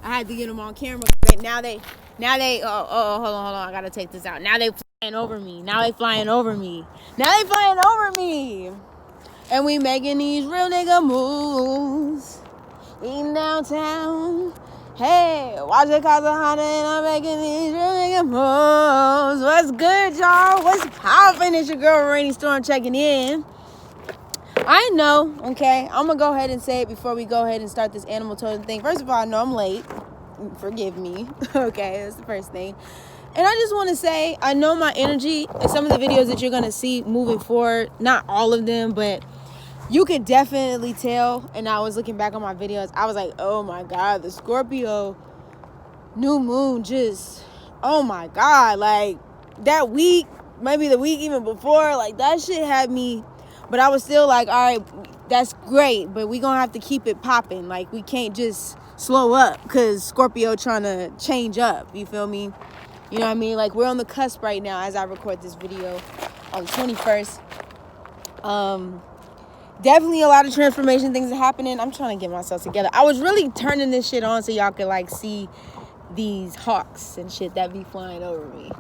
I had to get them on camera. Now they, hold on, I gotta take this out. Now they flying over me. Now they flying over me. And we making these real nigga moves. Eating downtown. Hey, watch it cause a Honda and I'm making these real nigga moves. What's good, y'all? What's poppin'? It's your girl, Araneae Storm, checking in. I know, okay? I'm gonna go ahead and say it before we go ahead and start this animal totem thing. First of all, I know I'm late. Forgive me. Okay, that's the first thing. And I just want to say, I know my energy in some of the videos that you're gonna see moving forward, not all of them, but you could definitely tell. And I was looking back on my videos, I was like, oh my God, the Scorpio new moon just, oh my God, like that week, maybe the week even before, like that shit had me. But I was still like, all right, that's great, but we gonna have to keep it popping. Like, we can't just slow up because Scorpio trying to change up. You feel me? You know what I mean? Like, we're on the cusp right now as I record this video on the 21st. Definitely a lot of transformation things are happening. I'm trying to get myself together. I was really turning this shit on so y'all could, like, see these hawks and shit that be flying over me.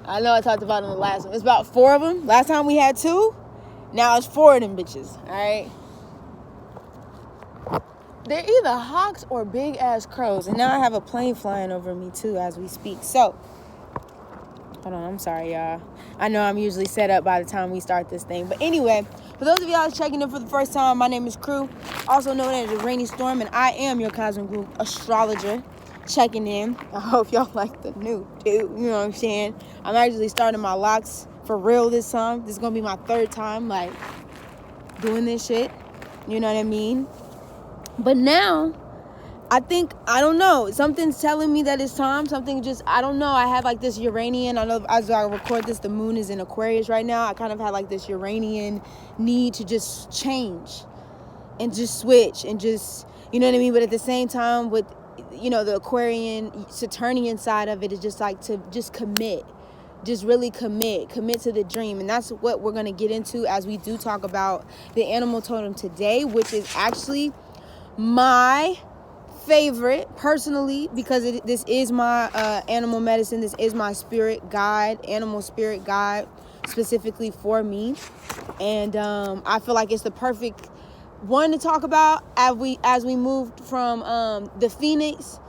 I know I talked about it in the last one. It's about 4 of them. Last time we had 2. Now it's 4 of them bitches, all right? They're either hawks or big-ass crows. And now I have a plane flying over me, too, as we speak. So, hold on, I'm sorry, y'all. I know I'm usually set up by the time we start this thing. But anyway, for those of y'all checking in for the first time, my name is Crew, also known as Araneae Storm, and I am your Cosmic Group astrologer checking in. I hope y'all like the new dude, you know what I'm saying? I'm actually starting my locks for real this time. This is going to be my 3rd time, like, doing this shit. You know what I mean? But now, I think, I don't know, something's telling me that it's time. Something just, I don't know. I have, like, this Uranian. I know as I record this, the moon is in Aquarius right now. I kind of had, like, this Uranian need to just change and just switch and just, you know what I mean? But at the same time, with, you know, the Aquarian, Saturnian side of it is just, like, to just commit. Just really commit to the dream. And that's what we're going to get into as we do talk about the animal totem today, which is actually my favorite personally, because this is my animal medicine. This is my spirit guide, animal spirit guide, specifically for me. And I feel like it's the perfect one to talk about as we moved from the Phoenix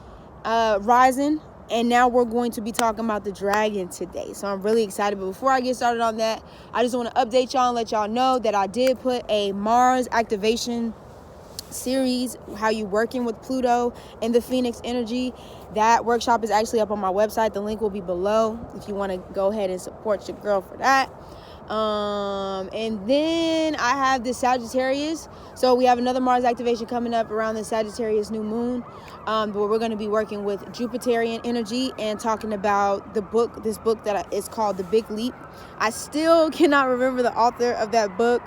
rising. And now we're going to be talking about the dragon today. So I'm really excited. But before I get started on that, I just want to update y'all and let y'all know that I did put a Mars activation series, how you working with Pluto and the Phoenix energy. That workshop is actually up on my website. The link will be below if you want to go ahead and support your girl for that. And then I have the Sagittarius. So we have another Mars activation coming up around the Sagittarius new moon. But we're going to be working with Jupiterian energy and talking about this book that is called The Big Leap. I still cannot remember the author of that book.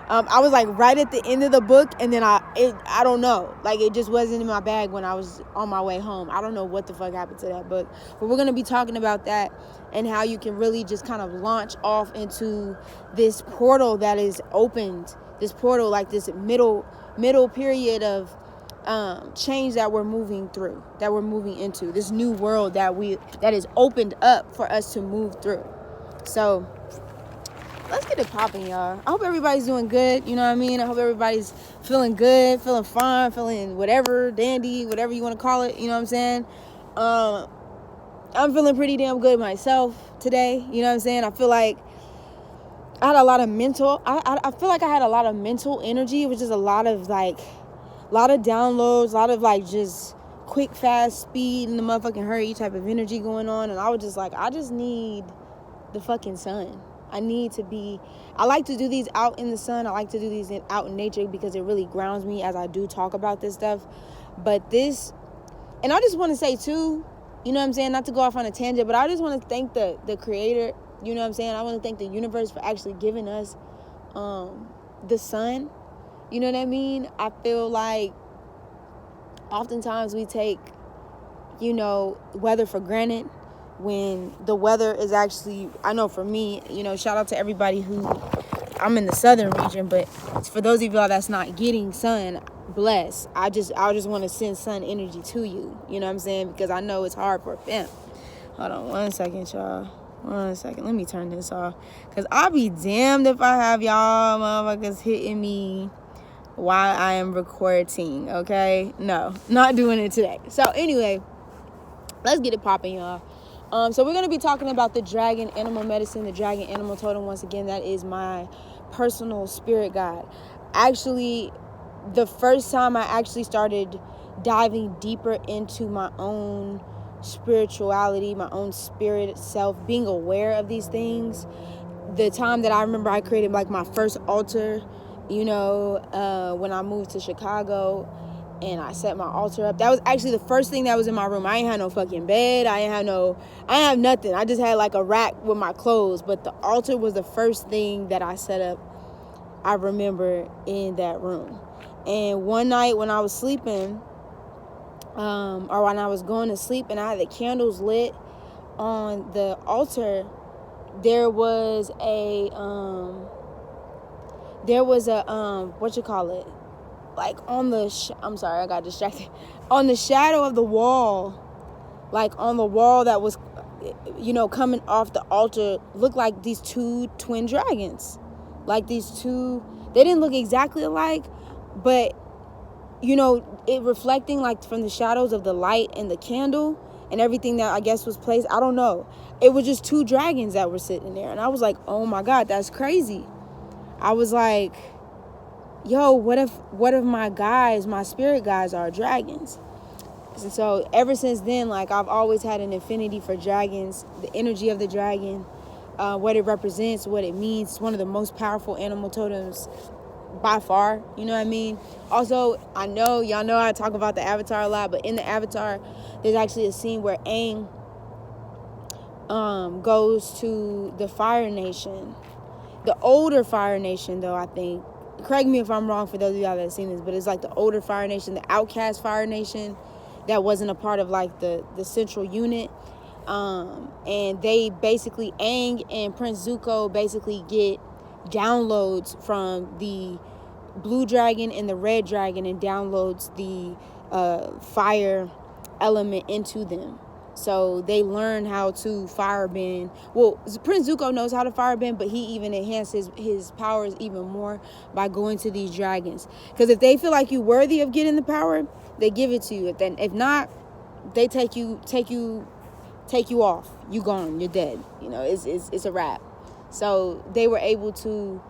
I was like right at the end of the book, and then I don't know, like it just wasn't in my bag when I was on my way home. I don't know what the fuck happened to that book, but we're going to be talking about that and how you can really just kind of launch off into this portal that is opened, this portal, like this middle period of change that we're moving through, that we're moving into, this new world that is opened up for us to move through. So let's get it popping, y'all. I hope everybody's doing good. You know what I mean? I hope everybody's feeling good, feeling fine, feeling whatever, dandy, whatever you want to call it. You know what I'm saying? I'm feeling pretty damn good myself today. You know what I'm saying? I feel like I had a lot of I feel like I had a lot of mental energy. It was just a lot of downloads, a lot of like just quick, fast speed in the motherfucking hurry type of energy going on. And I was just like, I just need the fucking sun. I like to do these out in the sun. I like to do these out in nature because it really grounds me as I do talk about this stuff. But and I just want to say too, you know what I'm saying? Not to go off on a tangent, but I just want to thank the creator, you know what I'm saying? I want to thank the universe for actually giving us the sun. You know what I mean? I feel like oftentimes we take, you know, weather for granted, when the weather is actually, I know for me, you know, shout out to everybody I'm in the southern region, but for those of y'all that's not getting sun, bless. I just want to send sun energy to you. You know what I'm saying? Because I know it's hard for a fam. Hold on 1 second, y'all. 1 second. Let me turn this off. Because I'll be damned if I have y'all motherfuckers hitting me while I am recording, okay? No, not doing it today. So anyway, let's get it popping, y'all. So we're going to be talking about the dragon animal medicine, the dragon animal totem. Once again, that is my personal spirit guide. Actually, the first time I actually started diving deeper into my own spirituality, my own spirit itself, being aware of these things, the time that I remember I created like my first altar, you know, when I moved to Chicago, and I set my altar up. That was actually the first thing that was in my room. I ain't had no fucking bed. I ain't have nothing. I just had like a rack with my clothes. But the altar was the first thing that I set up, I remember, in that room. And one night when I was sleeping, or when I was going to sleep and I had the candles lit on the altar, there was a what you call it? Like on the, I'm sorry, I got distracted. On the shadow of the wall, like on the wall that was, you know, coming off the altar, looked like these two twin dragons. Like these two, they didn't look exactly alike, but, you know, it reflecting like from the shadows of the light and the candle and everything that I guess was placed. I don't know. It was just two dragons that were sitting there. And I was like, oh my God, that's crazy. I was like, yo, what if my spirit guides are dragons? And so ever since then, like, I've always had an affinity for dragons, the energy of the dragon, what it represents, what it means. It's one of the most powerful animal totems by far, you know what I mean? Also, I know, y'all know I talk about the Avatar a lot, but in the Avatar, there's actually a scene where Aang goes to the Fire Nation. The older Fire Nation, though, I think. Correct me if I'm wrong for those of y'all that have seen this, but it's like the older Fire Nation, the outcast Fire Nation that wasn't a part of like the central unit. And they basically, Aang and Prince Zuko basically get downloads from the blue dragon and the red dragon and downloads the fire element into them. So they learn how to firebend. Well, Prince Zuko knows how to firebend, but he even enhances his powers even more by going to these dragons. Because if they feel like you're worthy of getting the power, they give it to you. If not, they take you off. You gone. You're dead. You know, it's a wrap. So they were able to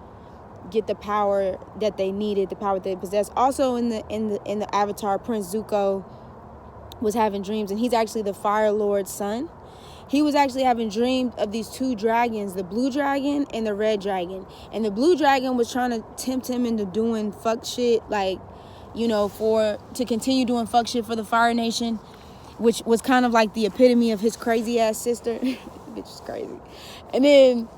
get the power that they needed, the power that they possessed. Also in the Avatar, Prince Zuko was having dreams, and he's actually the Fire Lord's son. He was actually having dreams of these two dragons, the blue dragon and the red dragon. And the blue dragon was trying to tempt him into doing fuck shit, like, you know, to continue doing fuck shit for the Fire Nation, which was kind of like the epitome of his crazy ass sister. Bitch is crazy. And then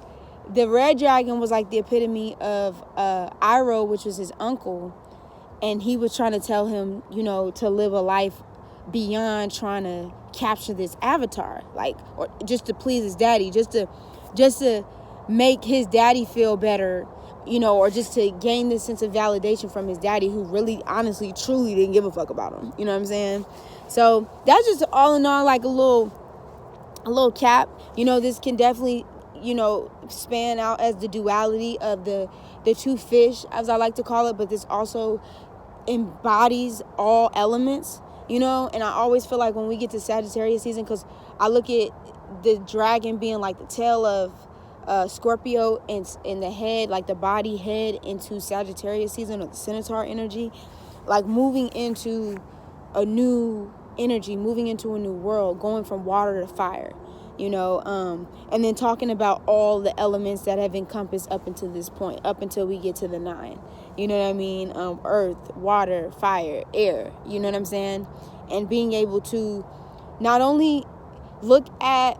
the red dragon was like the epitome of Iroh, which was his uncle. And he was trying to tell him, you know, to live a life beyond trying to capture this avatar, like, or just to please his daddy, just to make his daddy feel better, you know, or just to gain this sense of validation from his daddy, who really, honestly, truly didn't give a fuck about him. You know what I'm saying? So that's just all in all like a little cap. You know, this can definitely, you know, span out as the duality of the two fish, as I like to call it, but this also embodies all elements. You know, and I always feel like when we get to Sagittarius season, because I look at the dragon being like the tail of Scorpio and the head, like the body head into Sagittarius season, or the Centaur energy, like moving into a new energy, moving into a new world, going from water to fire, you know, and then talking about all the elements that have encompassed up until this point, up until we get to the 9. You know what I mean? Earth, water, fire, air. You know what I'm saying? And being able to not only look at,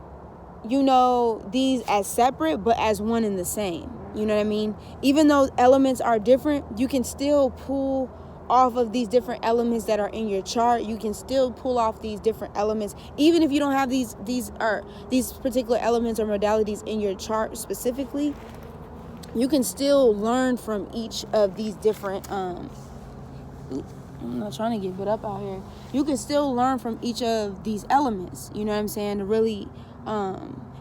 you know, these as separate, but as one and the same. You know what I mean? Even though elements are different, you can still pull off of these different elements that are in your chart. You can still pull off these different elements, even if you don't have these particular elements or modalities in your chart specifically. You can still learn from each of these different I'm not trying to get bit up out here. You can still learn from each of these elements, you know what I'm saying, to really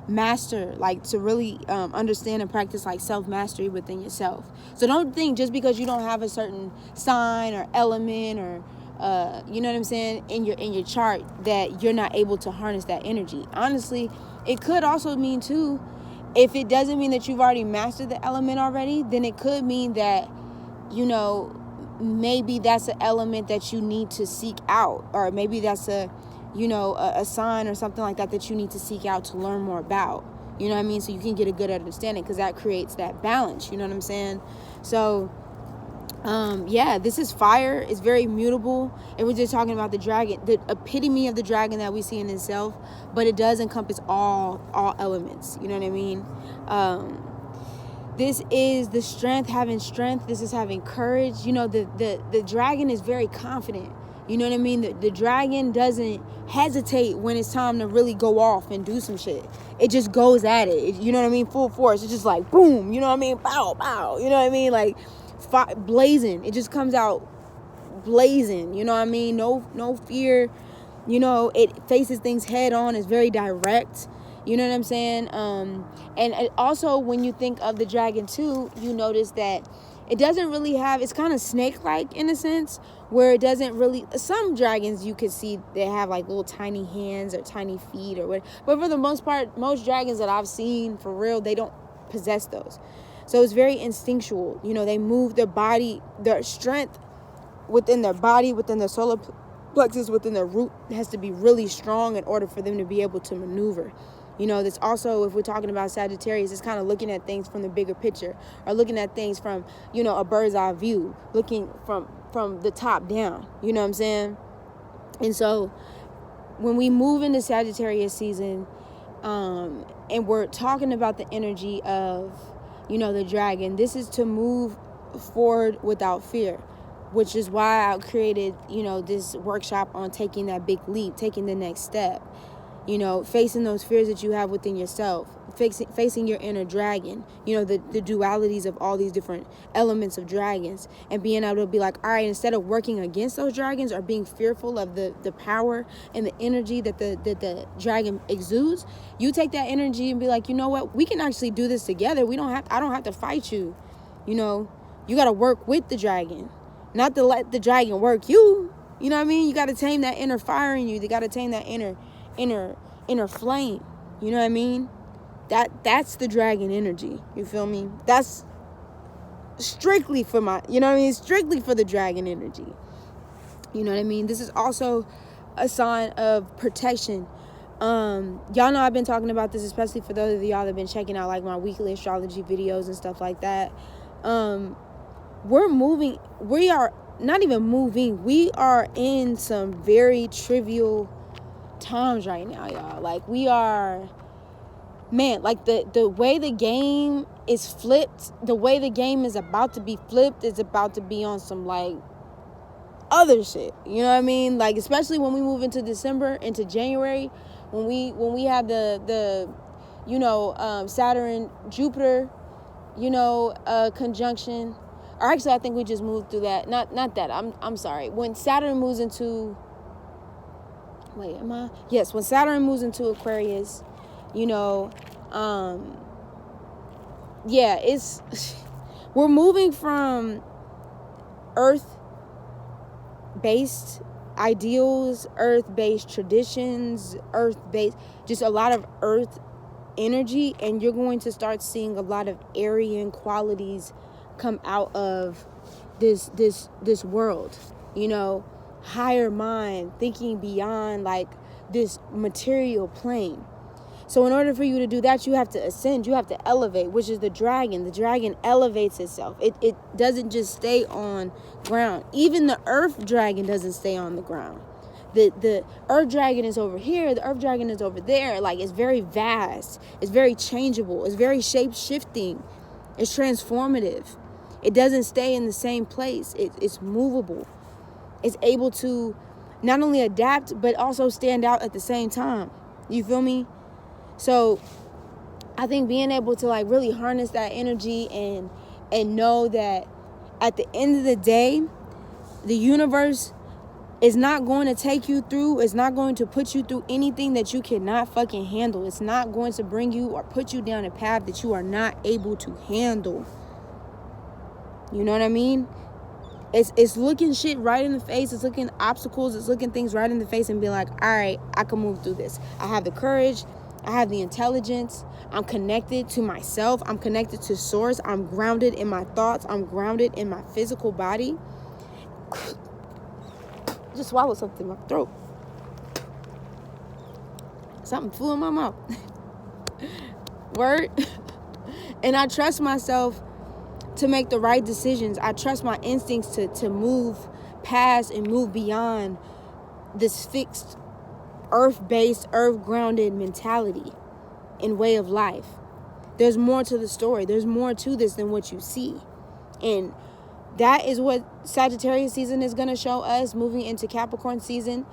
master, like to really understand and practice like self-mastery within yourself. So don't think just because you don't have a certain sign or element or you know what I'm saying, in your chart, that you're not able to harness that energy. Honestly, it could also mean too, if it doesn't mean that you've already mastered the element already, then it could mean that, you know, maybe that's an element that you need to seek out, or maybe that's a sign or something like that that you need to seek out to learn more about, you know what I mean, so you can get a good understanding, because that creates that balance, you know what I'm saying. So this is fire. It's very mutable, and we're just talking about the dragon, the epitome of the dragon that we see in itself, but it does encompass all elements, you know what I mean. This is the strength, having strength. This is having courage. You know, the dragon is very confident. You know what I mean? The dragon doesn't hesitate when it's time to really go off and do some shit. It just goes at it. You know what I mean? Full force. It's just like, boom. You know what I mean? Pow, pow. You know what I mean? Like, blazing. It just comes out blazing. You know what I mean? No fear. You know, it faces things head on. It's very direct. You know what I'm saying? And also, when you think of the dragon too, you notice that it doesn't really have, it's kind of snake-like in a sense, where it doesn't really, some dragons you could see, they have like little tiny hands or tiny feet or what, but for the most part, most dragons that I've seen for real, they don't possess those. So it's very instinctual. You know, they move their body, their strength within their body, within their solar plexus, within their root has to be really strong in order for them to be able to maneuver. You know, that's also, if we're talking about Sagittarius, it's kind of looking at things from the bigger picture, or looking at things from, you know, a bird's eye view, looking from the top down, you know what I'm saying? And so when we move into Sagittarius season, and we're talking about the energy of, you know, the dragon, this is to move forward without fear, which is why I created, you know, this workshop on taking that big leap, taking the next step. You know, facing those fears that you have within yourself, facing your inner dragon, you know, the dualities of all these different elements of dragons, and being able to be like, all right, instead of working against those dragons or being fearful of the power and the energy that the dragon exudes, you take that energy and be like, you know what, we can actually do this together. I don't have to fight you. You know, you got to work with the dragon, not to let the dragon work you. You know what I mean? You got to tame that inner fire in you. You got to tame that inner flame. You know what I mean? That's the dragon energy. You feel me? That's strictly for you know what I mean? Strictly for the dragon energy. You know what I mean? This is also a sign of protection. Y'all know I've been talking about this, especially for those of y'all that have been checking out like my weekly astrology videos and stuff like that. We are not even moving. We are in some very trivial times right now, y'all. Like, we are, man, like the way the game is flipped, the way the game is about to be flipped is about to be on some like other shit. You know what I mean? Like, especially when we move into December, into January, when we have the you know, Saturn Jupiter, you know, conjunction. Or actually, I think we just moved through that. Not that. I'm sorry. When Saturn moves into when Saturn moves into Aquarius, you know, we're moving from earth-based ideals, earth-based traditions, earth-based, just a lot of earth energy, and you're going to start seeing a lot of Aryan qualities come out of this world, you know, higher mind, thinking beyond like this material plane. So in order for you to do that, you have to ascend, you have to elevate, which is the dragon. The dragon elevates itself. It doesn't just stay on ground. Even the earth dragon doesn't stay on the ground. The earth dragon is over here, the earth dragon is over there. Like, it's very vast, it's very changeable, it's very shape-shifting, it's transformative. It doesn't stay in the same place. It's movable. It's able to not only adapt, but also stand out at the same time. You feel me? So I think being able to like really harness that energy and know that at the end of the day, The universe is not going to take you through. It's not going to put you through anything that you cannot fucking handle. It's not going to bring you or put you down a path that you are not able to handle. You know what I mean? It's looking shit right in the face. It's looking obstacles. It's looking things right in the face and being like, all right, I can move through this. I have the courage. I have the intelligence. I'm connected to myself. I'm connected to source. I'm grounded in my thoughts. I'm grounded in my physical body. Just swallowed something in my throat. Something flew in my mouth. Word. And I trust myself to make the right decisions. I trust my instincts to move past and move beyond this fixed, earth-based, earth-grounded mentality and way of life. There's more to the story. There's more to this than what you see. And that is what Sagittarius season is going to show us moving into Capricorn season.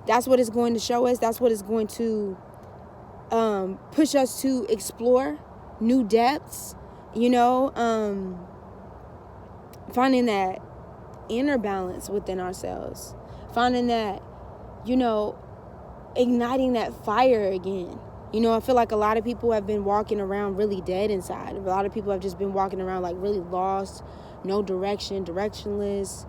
That's what it's going to show us. That's what it's going to push us to explore new depths. Finding that inner balance within ourselves, finding that, igniting that fire again. I feel like a lot of people have been walking around really dead inside. A lot of people have just been walking around like really lost, no direction, directionless.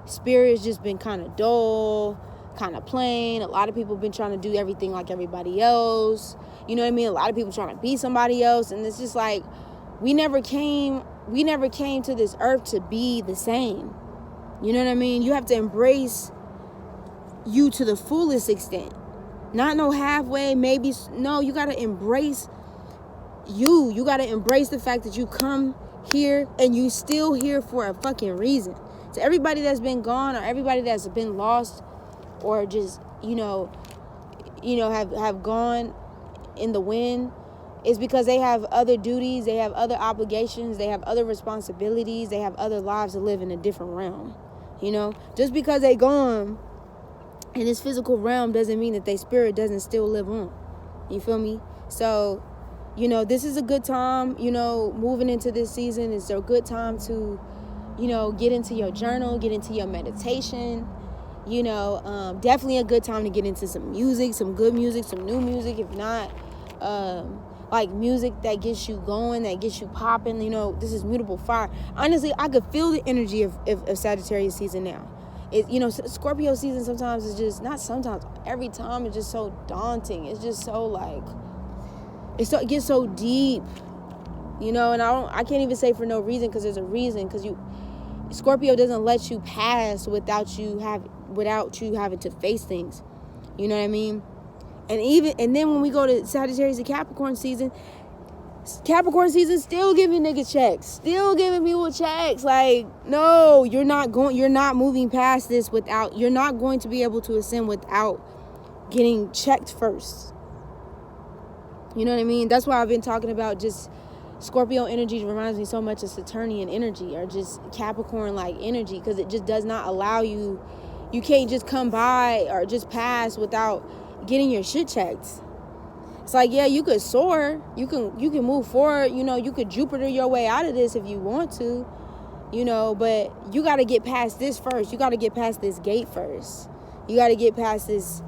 Spirit has just been kind of dull, kind of plain. A lot of people have been trying to do everything like everybody else. You know what I mean? A lot of people trying to be somebody else. And it's just like, we never came to this earth to be the same. You know what I mean? You have to embrace you to the fullest extent. Not no halfway, maybe. No, you got to embrace you. You got to embrace the fact that you come here and you still here for a fucking reason. To everybody that's been gone or everybody that's been lost or just, have gone in the wind, is because they have other duties, they have other obligations, they have other responsibilities, they have other lives to live in a different realm. Just because they gone in this physical realm doesn't mean that their spirit doesn't still live on. You feel me? So, this is a good time, moving into this season. It's a good time to, get into your journal, get into your meditation. Definitely a good time to get into some music, some good music, some new music. If not, like music that gets you going, that gets you popping. This is mutable fire. Honestly, I could feel the energy of Sagittarius season now. Scorpio season sometimes is just, not sometimes, every time it's just so daunting. It's just so like, it gets so deep, and I can't even say for no reason, because there's a reason, because Scorpio doesn't let you pass without you having to face things. You know what I mean? And then when we go to Sagittarius and Capricorn season still giving niggas checks, still giving people checks. Like, no, you're not moving past this you're not going to be able to ascend without getting checked first. You know what I mean? That's why I've been talking about just Scorpio energy reminds me so much of Saturnian energy, or just Capricorn-like energy, because it just does not allow you can't just come by or just pass without getting your shit checked. It's like, yeah, you could soar, you can move forward, you could Jupiter your way out of this if you want to, but you got to get past this first. You got to get past this gate first. You got to get past this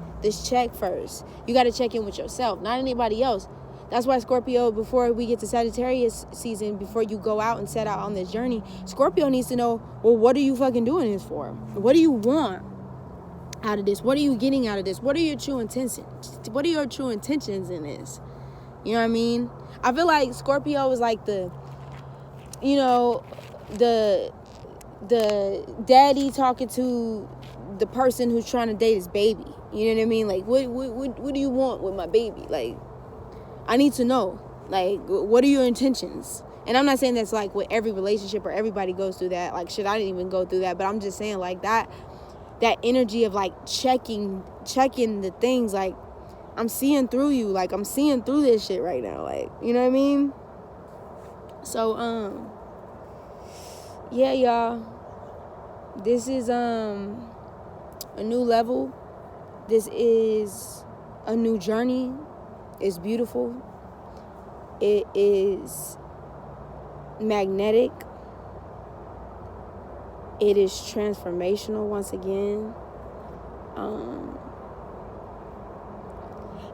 check first. You got to check in with yourself, not anybody else. That's why Scorpio, before we get to Sagittarius season, before you go out and set out on this journey, Scorpio needs to know, well, what are you fucking doing this for? What do you want out of this? What are you getting out of this? What are your true intentions? What are your true intentions in this? You know what I mean? I feel like Scorpio is like the daddy talking to the person who's trying to date his baby. You know what I mean? Like, what do you want with my baby? Like, I need to know. Like, what are your intentions? And I'm not saying that's like with every relationship or everybody goes through that. Like, shit, I didn't even go through that. But I'm just saying, like, that energy of like checking the things. Like, I'm seeing through you. Like, I'm seeing through this shit right now. Like, you know what I mean? So, yeah, y'all. This is a new level. This is a new journey. It's beautiful. It is magnetic. It is transformational once again.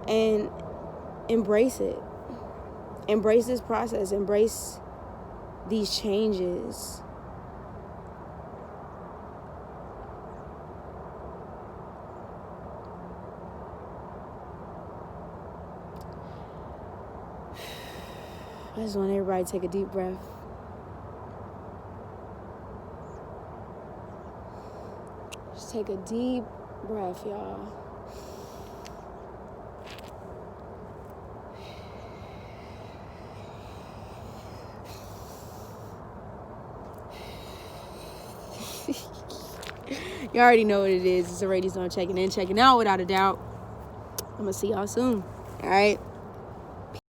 And embrace it. Embrace this process. Embrace these changes. I just want everybody to take a deep breath. Just take a deep breath, y'all. You already know what it is. It's a Radio Zone checking in, checking out without a doubt. I'm going to see y'all soon. All right.